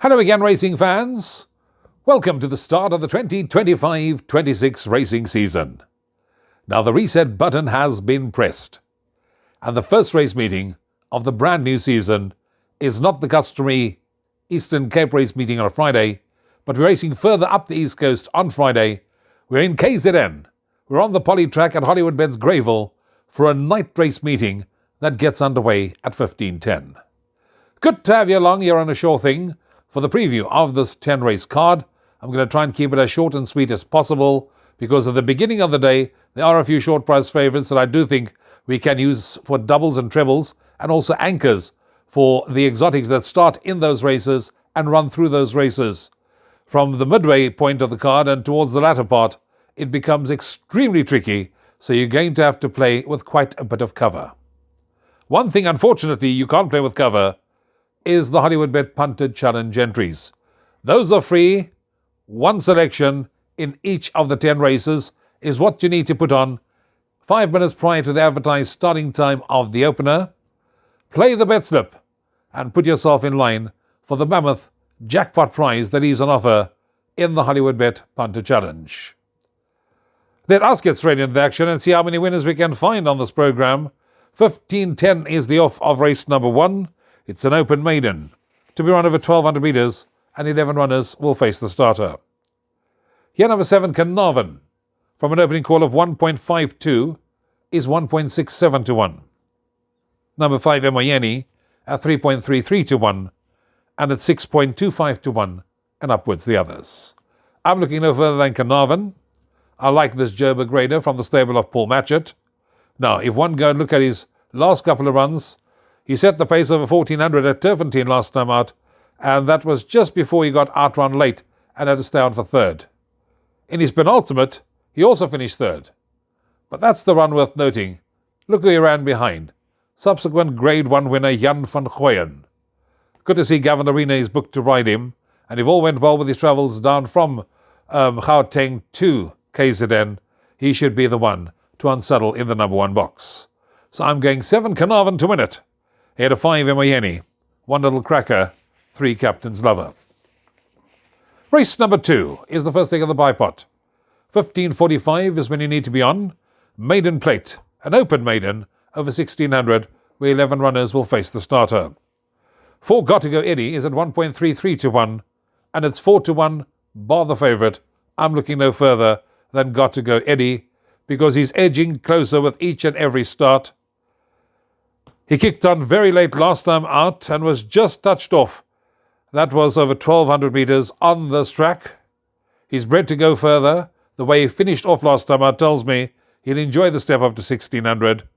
Hello again, racing fans. Welcome to the start of the 2025-26 racing season. Now the reset button has been pressed, and the first race meeting of the brand new season is not the customary Eastern Cape race meeting on a Friday, but we're racing further up the East Coast on Friday. We're in KZN. We're on the poly track at Hollywoodbets Greyville for a night race meeting that gets underway at 15:10. Good to have you along here on a sure thing for the preview of this 10-race card. I'm going to try and keep it as short and sweet as possible because at the beginning of the day, there are a few short price favourites that I do think we can use for doubles and trebles and also anchors for the exotics that start in those races and run through those races. From the midway point of the card and towards the latter part, it becomes extremely tricky, so you're going to have to play with quite a bit of cover. One thing, unfortunately, you can't play with cover is the Hollywoodbet Punted Challenge entries. Those are free. One selection in each of the 10 races is what you need to put on 5 minutes prior to the advertised starting time of the opener. Play the bet slip and put yourself in line for the mammoth jackpot prize that is on offer in the Hollywoodbet Punted Challenge. Let us get straight into the action and see how many winners we can find on this program. 15:10 is the off of race number 1. It's an open maiden to be run over 1,200 metres, and 11 runners will face the starter. Here number 7, Carnarvon, from an opening call of 1.52 is 1.67 to 1. Number 5, Emoyeni, at 3.33 to 1, and at 6.25 to 1, and upwards the others. I'm looking no further than Carnarvon. I like this Joburg Raider from the stable of Paul Matchett. Now, if one go and look at his last couple of runs, he set the pace over 1,400 at Turfentine last time out, and that was just before he got outrun late and had to stay on for third. In his penultimate, he also finished third. But that's the run worth noting. Look who he ran behind. Subsequent Grade 1 winner Jan van Gooyen. Good to see Gavin Arena is booked to ride him, and if all went well with his travels down from Gauteng to KZN, he should be the one to unsaddle in the number 1 box. So I'm going 7 Carnarvon to win it. He had a 5 Emoyeni, 1 Little Cracker, 3 Captain's Lover. Race number 2 is the first leg of the bipot. 15:45 is when you need to be on. Maiden Plate, an open maiden, over 1,600, where 11 runners will face the starter. 4 Got to Go Eddie is at 1.33 to 1, and it's 4 to 1, bar the favourite. I'm looking no further than Got to Go Eddie, because he's edging closer with each and every start. He kicked on very late last time out and was just touched off. That was over 1,200 metres on this track. He's bred to go further. The way he finished off last time out tells me he'll enjoy the step up to 1,600.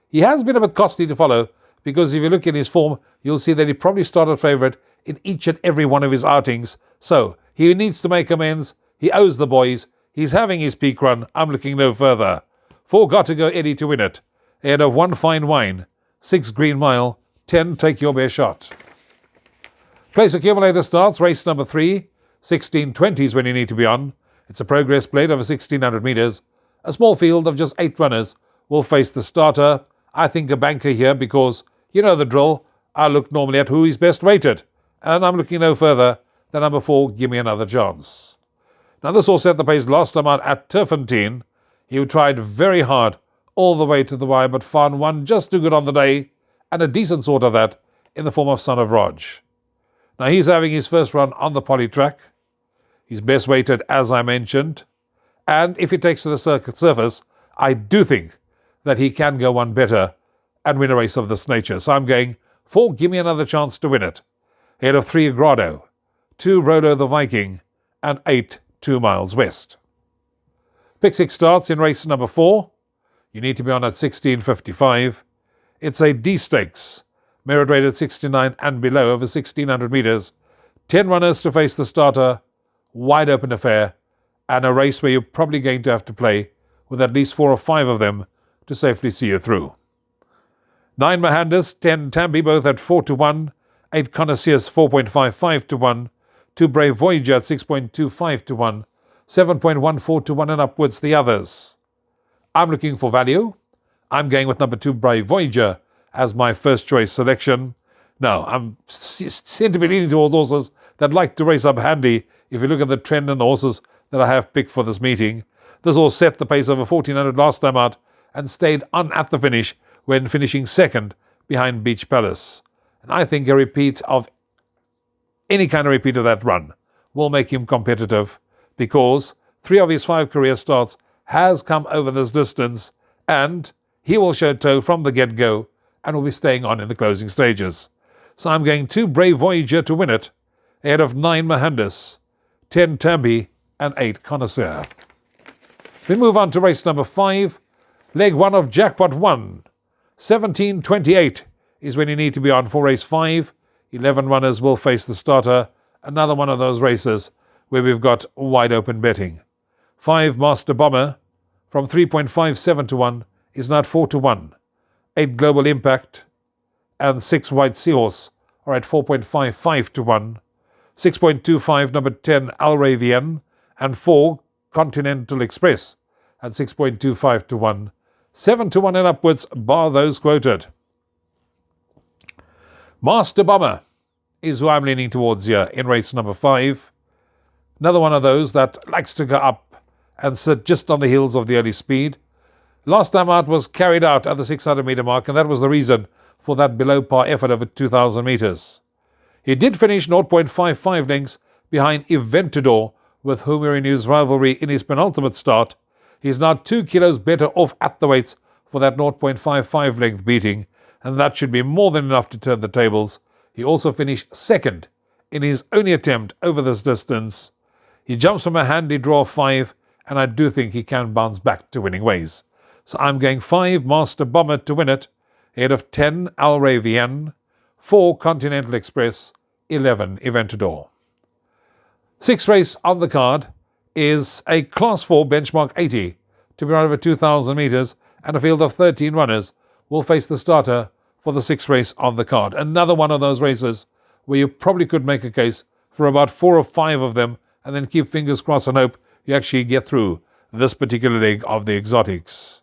He has been a bit costly to follow because if you look at his form, you'll see that he probably started favourite in each and every one of his outings. So he needs to make amends. He owes the boys. He's having his peak run. I'm looking no further. 4 Got to Go Eddie to win it. Ahead of 1 Fine Wine, 6 Green Mile, 10 Take Your Bare Shot. Place accumulator starts race number 3. 16:20 is when you need to be on. It's a progress plate over 1,600 metres. A small field of just 8 runners will face the starter. I think a banker here because, you know the drill, I look normally at who is best weighted. And I'm looking no further than number 4, Give Me Another Chance. Now this all set the pace last time out at Turfentine. He tried very hard all the way to the wire, but found one just too good on the day, and a decent sort of that in the form of Son of Raj. Now he's having his first run on the poly track. He's best weighted, as I mentioned, and if he takes to the surface, I do think that he can go one better and win a race of this nature. So I'm going 4, Give Me Another Chance to win it. Ahead of 3 Grado, 2 Rodo the Viking, and 8 2 Miles West. Pick 6 starts in race number 4. You need to be on at 16:55. It's a D stakes, merit rated 69 and below, over 1,600 metres. 10 runners to face the starter, wide open affair, and a race where you're probably going to have to play with at least 4 or 5 of them to safely see you through. 9 Mohandas, 10 Tambi, both at 4 to 1. 8 Connoisseurs, 4.55 to 1. 2 Brave Voyager at 6.25 to 1. 7.14 to 1 and upwards the others. I'm looking for value. I'm going with number 2 Brave Voyager as my first choice selection. Now, I'm seem to be leaning towards horses that like to race up handy if you look at the trend in the horses that I have picked for this meeting. This horse set the pace over 1400 last time out and stayed on at the finish when finishing second behind Beach Palace. And I think any kind of repeat of that run will make him competitive, because 3 of his 5 career starts has come over this distance, and he will show toe from the get-go and will be staying on in the closing stages. So I'm going 2 Brave Voyager to win it, ahead of 9 Mohandas, 10 Tambi and 8 Connoisseur. We move on to race number 5, leg 1 of Jackpot 1. 17:28 is when you need to be on for race 5. 11 runners will face the starter. Another one of those races where we've got wide open betting. 5 Master Bomber from 3.57 to 1 is now at 4 to 1. 8 Global Impact and 6 White Seahorse are at 4.55 to 1. 6.25 number 10 Alravian and 4 Continental Express at 6.25 to 1. 7 to 1 and upwards, bar those quoted. Master Bomber is who I'm leaning towards here in race number 5. Another one of those that likes to go up and sit just on the heels of the early speed. Last time out was carried out at the 600 metre mark, and that was the reason for that below par effort over 2,000 metres. He did finish 0.55 lengths behind Eventador, with whom he renews rivalry in his penultimate start. He's now 2 kilos better off at the weights for that 0.55 length beating, and that should be more than enough to turn the tables. He also finished second in his only attempt over this distance. He jumps from a handy draw of 5, and I do think he can bounce back to winning ways. So I'm going 5 Master Bomber to win it, ahead of 10 Alravian, 4 Continental Express, 11 Eventador. 6th race on the card is a Class 4 benchmark 80 to be run over 2,000 metres, and a field of 13 runners will face the starter for the 6th race on the card. Another one of those races where you probably could make a case for about 4 or 5 of them, and then keep fingers crossed and hope you actually get through this particular leg of the exotics.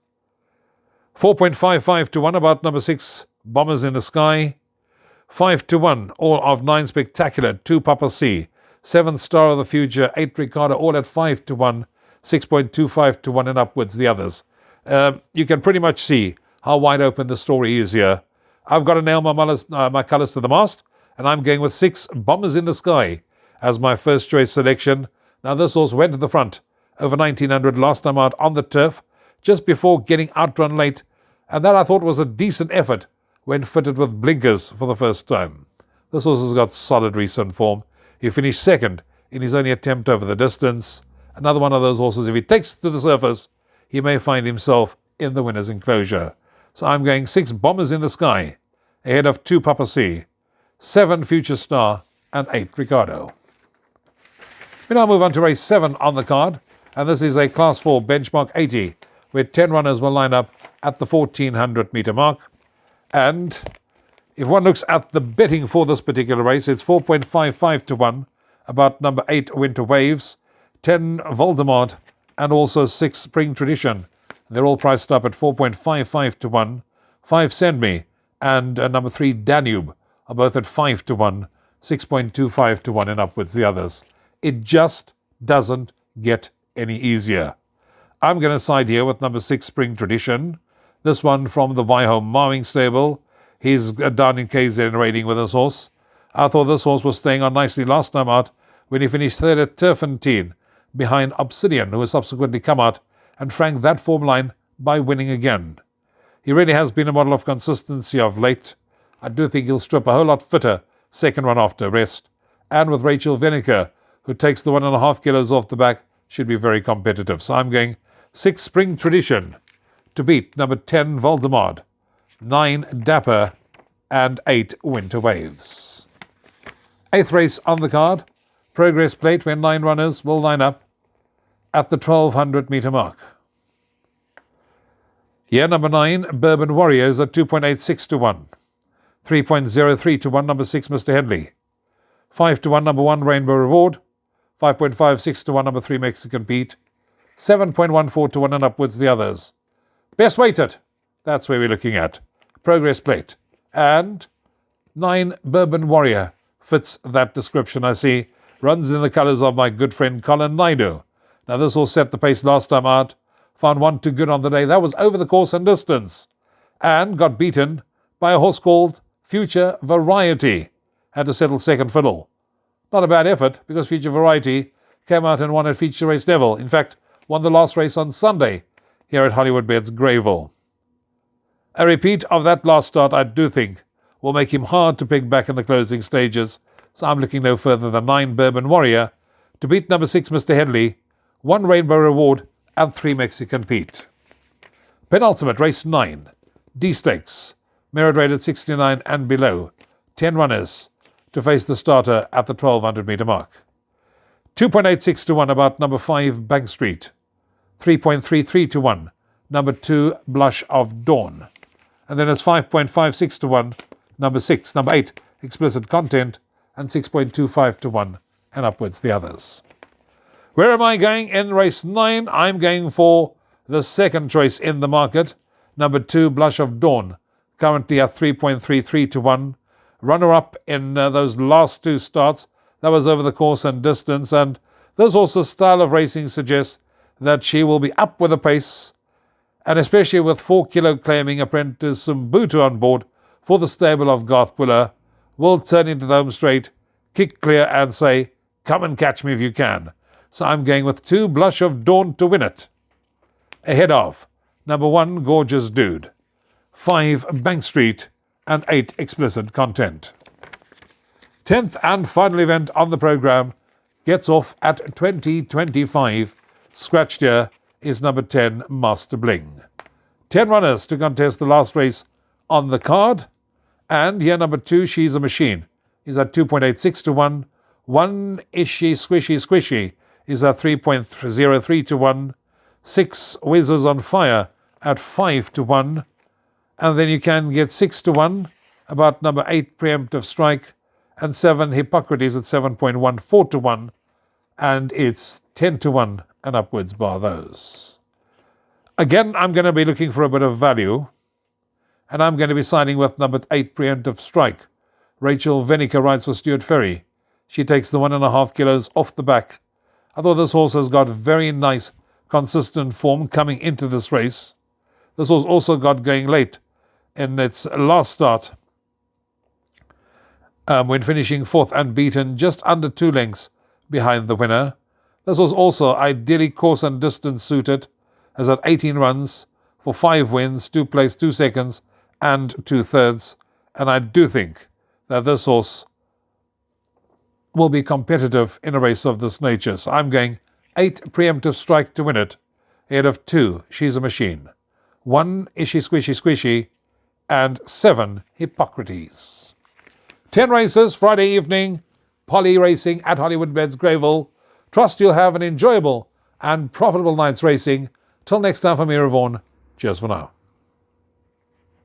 4.55 to 1 about number 6 Bombers in the Sky. 5 to 1 all of 9 Spectacular, 2 Papa C, 7 Star of the Future, 8 Ricardo, all at 5 to 1, 6.25 to 1 and upwards the others. You can pretty much see how wide open the story is here. I've got to nail my colours to the mast, and I'm going with 6 Bombers in the Sky as my first choice selection. Now this horse went to the front over 1900 last time out on the turf, just before getting outrun late, and that I thought was a decent effort when fitted with blinkers for the first time. This horse has got solid recent form. He finished second in his only attempt over the distance. Another one of those horses, if he takes to the surface, he may find himself in the winner's enclosure. So I'm going 6 Bombers in the Sky, ahead of 2 Papa C, 7 Future Star, and 8 Ricardo. We now move on to race 7 on the card, and this is a Class 4 benchmark 80, where 10 runners will line up at the 1400 metre mark. And if one looks at the betting for this particular race, it's 4.55 to 1 about number 8 Winter Waves, 10 Voldemort, and also 6 Spring Tradition. They're all priced up at 4.55 to 1. 5 Send Me and number 3 Danube are both at 5 to 1, 6.25 to 1 and upwards the others. It just doesn't get any easier. I'm going to side here with number 6 Spring Tradition. This one from the Wyhome Mowing Stable. He's down in KZN raiding with this horse. I thought this horse was staying on nicely last time out when he finished third at Turfentine behind Obsidian, who has subsequently come out and franked that form line by winning again. He really has been a model of consistency of late. I do think he'll strip a whole lot fitter second run after rest. And with Rachel Veneker, who takes the 1.5 kilos off the back, should be very competitive. So I'm going 6 Spring Tradition to beat number 10 Voldemort, 9 Dapper, and 8 Winter Waves. 8th race on the card, Progress Plate, where 9 runners will line up at the 1200 metre mark. Here, number 9, Bourbon Warriors at 2.86 to 1. 3.03 to 1, number 6, Mr. Henley. 5 to 1, number 1, Rainbow Reward. 5.56 to 1, number 3, Mexican Pete. 7.14 to 1 and upwards the others. Best weighted, that's where we're looking at. Progress Plate. And 9 Bourbon Warrior fits that description. I see runs in the colours of my good friend Colin Naidu. Now this horse set the pace last time out, found one too good on the day. That was over the course and distance, and got beaten by a horse called Future Variety. Had to settle second fiddle. Not a bad effort, because Future Variety came out and won at Feature Race Level. In fact, won the last race on Sunday here at Hollywoodbets Greyville. A repeat of that last start, I do think, will make him hard to pick back in the closing stages, so I'm looking no further than 9 Bourbon Warrior to beat number 6 Mr. Headley, 1 Rainbow Reward and 3 Mexican Pete. Penultimate, race 9, D-Stakes, merit rated 69 and below, 10 runners to face the starter at the 1200 metre mark. 2.86 to 1 about number 5 Bank Street, 3.33 to 1 number 2 Blush of Dawn, and then it's 5.56 to 1 number 8 Explicit Content, and 6.25 to 1 and upwards the others. Where am I going in race 9? I'm going for the second choice in the market, number 2 Blush of Dawn, currently at 3.33 to 1. Runner-up in those last 2 starts. That was over the course and distance, and this horse's style of racing suggests that she will be up with the pace, and especially with 4 kilo claiming apprentice Mbutu on board for the stable of Garth Puller, will turn into the home straight, kick clear and say, come and catch me if you can. So I'm going with 2 Blush of Dawn to win it, ahead of number 1 Gorgeous Dude, 5 Bank Street and 8 Explicit Content. 10th and final event on the programme gets off at 20:25. Scratched here is number 10 Master Bling. 10 runners to contest the last race on the card, and here number 2 She's a Machine is at 2.86 to 1. 1 Is She Squishy Squishy is at 3.03 to 1. 6 Whizzes on Fire at 5 to 1. And then you can get 6 to 1 about number 8 Preemptive Strike, and 7 Hippocrates at 7.14 to 1. And it's 10 to 1 and upwards bar those. Again, I'm going to be looking for a bit of value, and I'm going to be signing with number 8 Preemptive Strike. Rachel Venica rides for Stuart Ferry. She takes the 1.5 kilos off the back. I thought this horse has got very nice, consistent form coming into this race. This horse also got going late in its last start, when finishing 4th and beaten just under 2 lengths behind the winner. This was also ideally course and distance suited, has had 18 runs for 5 wins, 2 places, 2 seconds and 2 thirds, and I do think that this horse will be competitive in a race of this nature. So I'm going 8 Preemptive Strike to win it, ahead of 2 She's a Machine, 1 Is She Squishy Squishy, and 7 Hippocrates. 10 races Friday evening, Poly Racing at Hollywoodbets Greyville. Trust you'll have an enjoyable and profitable night's racing. Till next time, from me, Rouvaun. Cheers for now.